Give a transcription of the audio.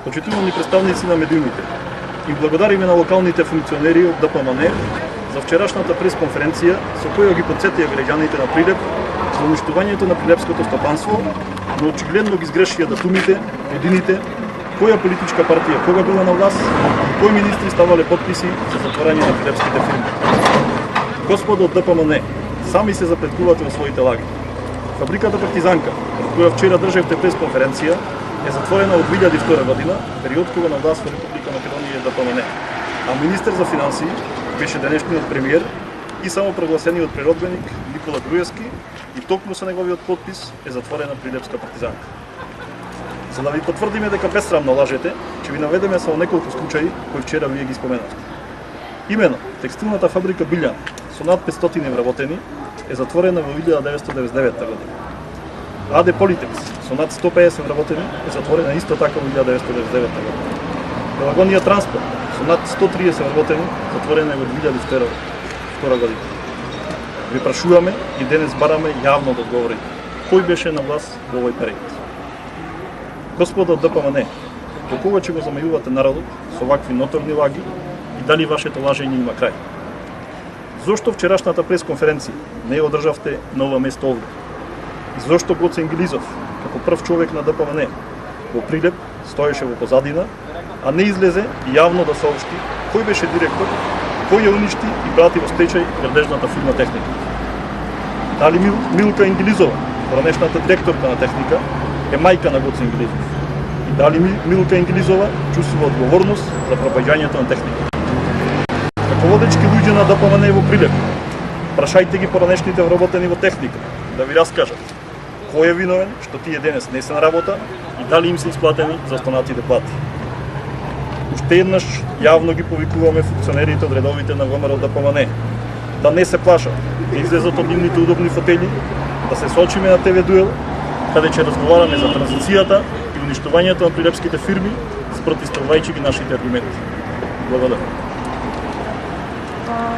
Почитувани представници на медиумите, им благодариме на локалните функционери од ДПМН за вчерашната пресконференција со која ги подсетија граѓаните на Прилеп за уништувањето на прилепското стопанство, но очигледно ги сгрешија датумите, годините, која политичка партија кога била на власт и кои министри ставале подписи за затворање на прилепските фирми. Господо од ДПМН, сами се заплеткувате во своите лаги. Фабриката Партизанка, од која вчера држевте пресконференција, е затворена од 2002 година, период кога на власт во Република Македонија е ДПМН, а министер за финансии беше денешниот премиер и само прогласениот природбеник Никола Груевски и токму со неговиот подпис е затворена Прилепска Партизанка. За да ви потврдиме дека бесрамно лажете, ќе ви наведеме само неколку случаи кои вчера вие ги споменавте. Имено, текстилната фабрика Билјан со над 500 вработени е затворена во 1999 година. АД Политекс со над 150 вработени е затворена исто така во 1999 година. Пелагонија Транспорт со над 130 вработени затворена е во 2002 година. Ви прашуваме и денес бараме јавно да одговорите. Кој беше на власт во овој период? Господа од ДПМН, до кога ќе го замајувате народот со вакви ноторни лаги и дали вашето лажење има крај? Зошто вчерашната пресконференција не ја одржавте на ова место овде? И зошто Гоце Ингилизов, како прв човек на ДПМН, во Прилеп стоеше во позадина, а не излезе и јавно да соопшти кој беше директор, кој ја уништи и прати во стечај градежната фирма Техника? Дали Милка Ингилизова, поранешната директорка на Техника, е мајка на Гоце Ингилизов? И дали Милка Ингилизова чувствува одговорност за пропаѓањето на Техника? Како водечки луѓе на ДПМН во Прилеп, прашајте ги поранешните вработени во Техника да ви раскажат кој е виновен што тие денес не се на работа и дали им се исплатени за останатите плати. Уште еднаш јавно ги повикуваме функционерите од редовите на ВМРО ДПМН да не се плашат, да излезат од нивните удобни фотели, да се сочиме на ТВ Дуел, каде ќе разговараме за транзицијата и уништувањето на прилепските фирми, спротивставувајќи ги нашите аргументи. Благодарам.